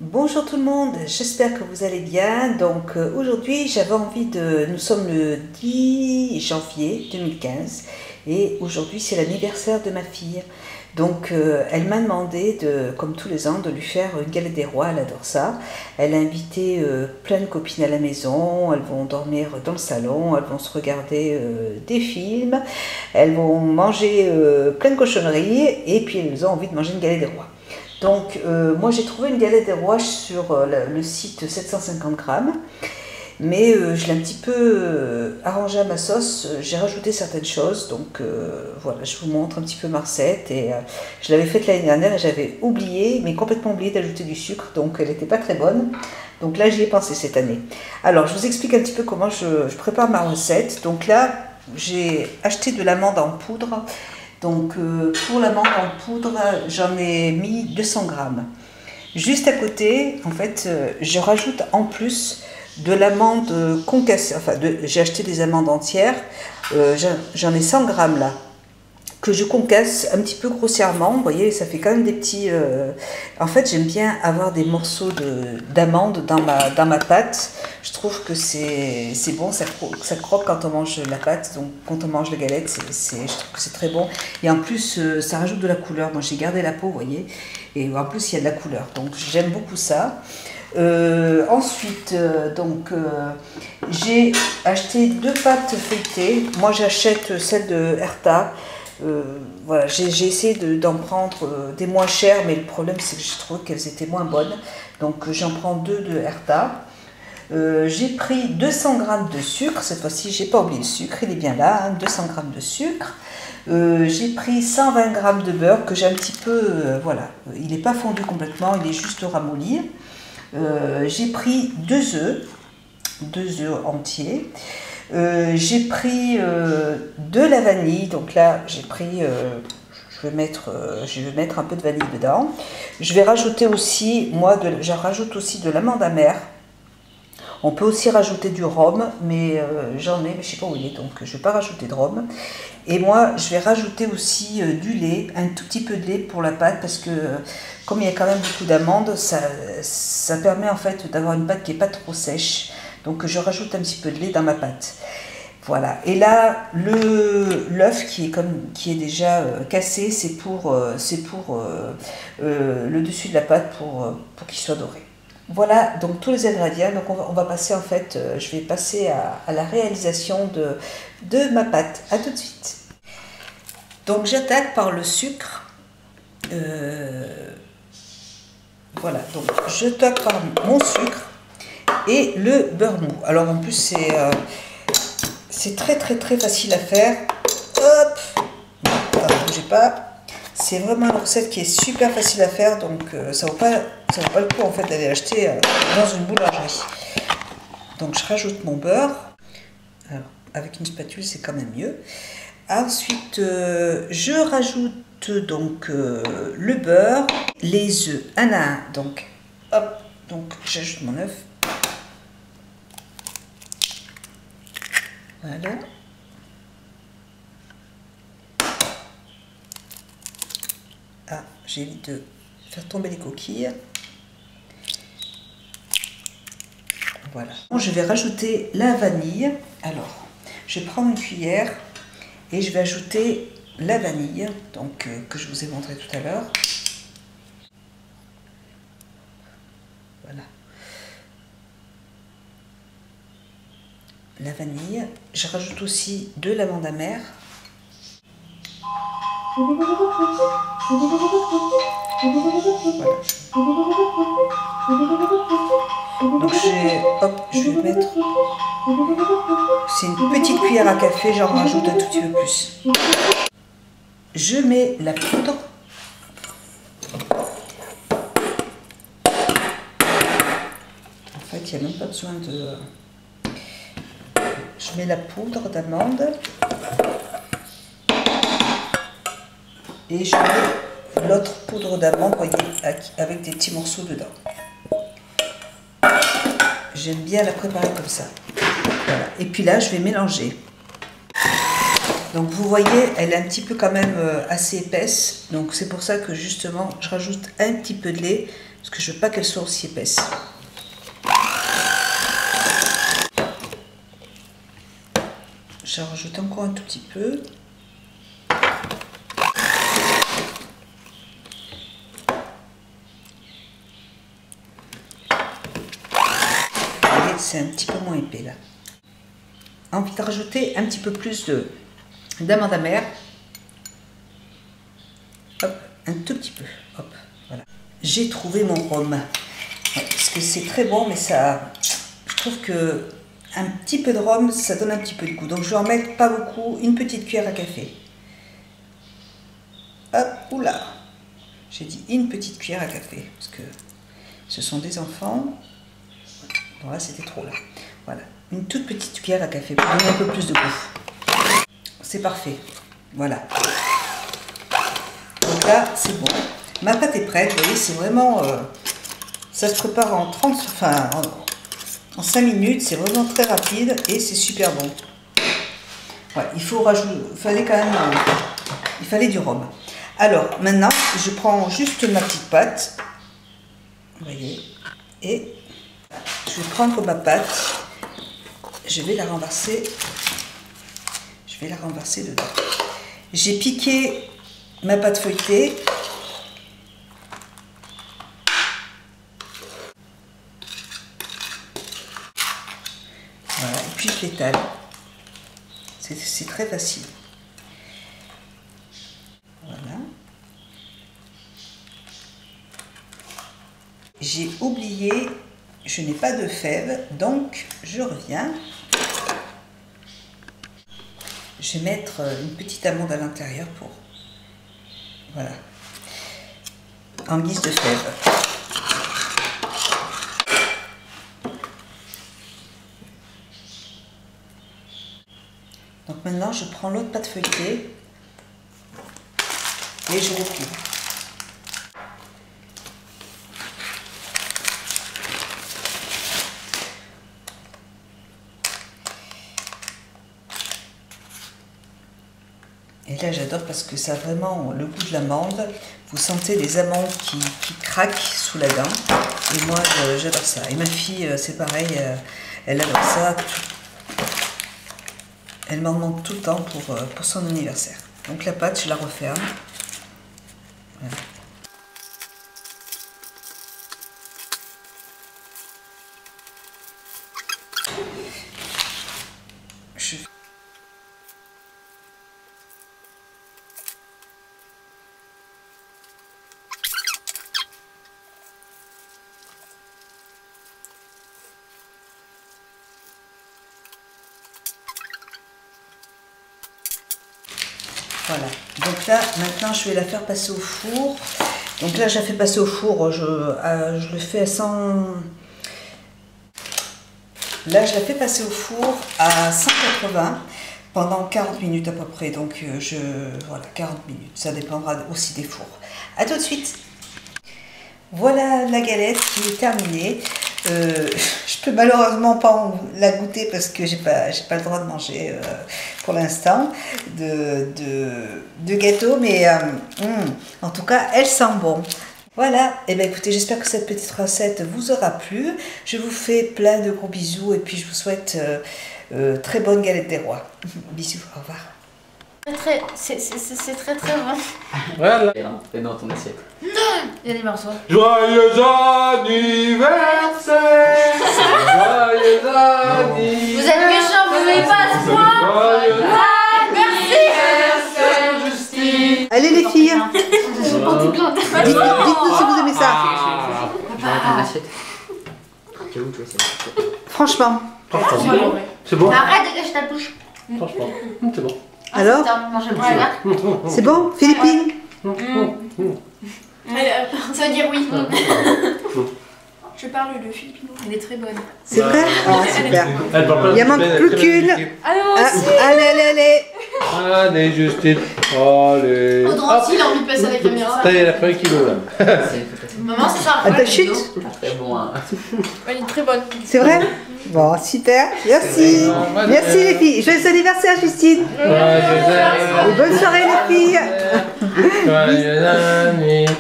Bonjour tout le monde, j'espère que vous allez bien. Donc aujourd'hui j'avais envie de... Nous sommes le 10 janvier 2015 et aujourd'hui c'est l'anniversaire de ma fille. Donc elle m'a demandé, comme tous les ans, de lui faire une galette des rois, elle adore ça. Elle a invité plein de copines à la maison, elles vont dormir dans le salon, elles vont se regarder des films, elles vont manger plein de cochonneries et puis elles ont envie de manger une galette des rois. Donc moi j'ai trouvé une galette des rois sur le site 750 grammes, mais je l'ai un petit peu arrangé à ma sauce, j'ai rajouté certaines choses, donc voilà, je vous montre un petit peu ma recette. Et je l'avais faite l'année dernière et j'avais oublié, mais complètement oublié d'ajouter du sucre, donc elle n'était pas très bonne. Donc là j'y ai pensé cette année. Alors je vous explique un petit peu comment je prépare ma recette. Donc là j'ai acheté de l'amande en poudre. Donc pour l'amande en poudre, j'en ai mis 200 grammes. Juste à côté, en fait, je rajoute en plus de l'amande concassée. Enfin, j'ai acheté des amandes entières. J'en ai 100 grammes là, que je concasse un petit peu grossièrement. Vous voyez, ça fait quand même des petits... En fait, j'aime bien avoir des morceaux d'amande dans ma pâte. Je trouve que c'est bon, ça croque quand on mange la pâte. Donc, quand on mange la galette, je trouve que c'est très bon. Et en plus, ça rajoute de la couleur. Moi, j'ai gardé la peau, vous voyez. Et en plus, il y a de la couleur. Donc, j'aime beaucoup ça. Ensuite, j'ai acheté 2 pâtes feuilletées. Moi, j'achète celle de Herta. Voilà, j'ai essayé d'en prendre des moins chères, mais le problème c'est que je trouve qu'elles étaient moins bonnes. Donc j'en prends 2 de Herta. J'ai pris 200 grammes de sucre. Cette fois-ci, j'ai pas oublié le sucre, il est bien là, hein, 200 grammes de sucre. J'ai pris 120 grammes de beurre que j'ai un petit peu, voilà, il n'est pas fondu complètement, il est juste ramolli. J'ai pris 2 œufs entiers. J'ai pris de la vanille, donc là j'ai pris, je vais mettre un peu de vanille dedans. Je vais rajouter aussi, je rajoute aussi de l'amande amère. On peut aussi rajouter du rhum, mais j'en ai, mais je ne sais pas où il est, donc je ne vais pas rajouter de rhum. Et moi, je vais rajouter aussi du lait, un tout petit peu de lait pour la pâte, parce que comme il y a quand même beaucoup d'amandes, ça permet en fait d'avoir une pâte qui n'est pas trop sèche. Donc je rajoute un petit peu de lait dans ma pâte. Voilà. Et là, l'œuf qui est déjà cassé, c'est pour le dessus de la pâte pour qu'il soit doré. Voilà donc tous les ingrédients. Donc on va passer en fait, je vais passer à la réalisation de ma pâte. A tout de suite. Donc j'attaque par le sucre. Voilà, donc je toque par mon sucre et le beurre mou. Alors en plus c'est très facile à faire. Hop, ne bougez pas. C'est vraiment une recette qui est super facile à faire, donc ça vaut pas le coup en fait d'aller acheter dans une boulangerie. Donc je rajoute mon beurre. Alors, avec une spatule c'est quand même mieux. Ensuite je rajoute donc le beurre, les œufs un à un. Donc hop, donc j'ajoute mon œuf. Voilà. Ah, j'évite de faire tomber les coquilles. Voilà. Je vais rajouter la vanille. Alors, je vais prendre une cuillère et je vais ajouter la vanille, donc que je vous ai montré tout à l'heure. Voilà. La vanille. Je rajoute aussi de l'amande amère. Voilà. Donc je vais mettre, c'est une petite cuillère à café, j'en rajoute un tout petit peu plus. Je mets la poudre. En fait, il n'y a même pas besoin de... Je mets la poudre d'amande. Et je mets l'autre poudre d'amande, voyez, avec des petits morceaux dedans. J'aime bien la préparer comme ça. Voilà. Et puis là, je vais mélanger. Donc vous voyez, elle est un petit peu quand même assez épaisse. Donc c'est pour ça que justement, je rajoute un petit peu de lait parce que je veux pas qu'elle soit aussi épaisse. J'en rajoute encore un tout petit peu. C'est un petit peu moins épais là. Envie de rajouter un petit peu plus d'amandes amères. Hop, un tout petit peu. Hop, voilà. J'ai trouvé mon rhum. Ouais, parce que c'est très bon, mais ça, je trouve que un petit peu de rhum, ça donne un petit peu de goût. Donc je vais en mettre pas beaucoup, une petite cuillère à café. Hop, oula. J'ai dit une petite cuillère à café, parce que ce sont des enfants. Bon, là, c'était trop, là. Voilà. Une toute petite cuillère à café pour donner un peu plus de goût. C'est parfait. Voilà. Donc là, c'est bon. Ma pâte est prête. Vous voyez, c'est vraiment... ça se prépare en 30... Enfin, en 5 minutes. C'est vraiment très rapide et c'est super bon. Ouais, il faut rajouter... Il fallait quand même... il fallait du rhum. Alors, maintenant, je prends juste ma petite pâte. Vous voyez. Et... je vais prendre ma pâte, je vais la renverser dedans. J'ai piqué ma pâte feuilletée. Voilà, et puis je l'étale. C'est très facile. Voilà. J'ai oublié... je n'ai pas de fèves, donc je reviens. Je vais mettre une petite amande à l'intérieur pour... voilà. En guise de fèves. Donc maintenant, je prends l'autre pâte feuilletée et je recouvre. Et là, j'adore parce que ça a vraiment le goût de l'amande. Vous sentez les amandes qui craquent sous la dent. Et moi, j'adore ça. Et ma fille, c'est pareil, elle adore ça. Elle m'en demande tout le temps pour son anniversaire. Donc la pâte, je la referme. Voilà. Voilà, donc là, maintenant, je vais la faire passer au four. Donc là, je la fais passer au four, je le fais à 100... Là, je la fais passer au four à 180 pendant 40 minutes à peu près. Donc, voilà, 40 minutes. Ça dépendra aussi des fours. À tout de suite. Voilà la galette qui est terminée. Je peux malheureusement pas la goûter parce que j'ai pas le droit de manger pour l'instant de gâteau, mais en tout cas elle sent bon. Voilà, et bien écoutez, j'espère que cette petite recette vous aura plu. Je vous fais plein de gros bisous et puis je vous souhaite très bonne galette des rois. Bisous, au revoir. C'est très bon. Voilà. Et dans ton assiette. Il y a des morceaux. Joyeux anniversaire. Joyeux anniversaire. Vous êtes méchants, vous n'avez pas à ce point. Joyeux Merci. Justine. Allez les filles, Dites-nous si vous aimez ça. Dans ton assiette. C'est où toi, c'est Franchement. C'est bon. Arrête de cacher ta bouche. Franchement, c'est bon. Alors, c'est bon, Philippine? Ça veut dire oui. Je parle le philippino. Elle est très bonne. C'est vrai? Ah, super. Il y en manque plus qu'une. Allez, moi aussi. Allez. Allez, Justine. Allez. Audrancy, il a envie de passer à la caméra. Ça y est, elle a pris 1 kilo là. Maman, c'est ça. Attends, chute. Pas très bon. Hein. Elle est très bonne. C'est vrai? Bon, super. Merci. Merci les filles. Joyeux anniversaire, Justine. Et bonne soirée les filles. Joyeux anniversaire.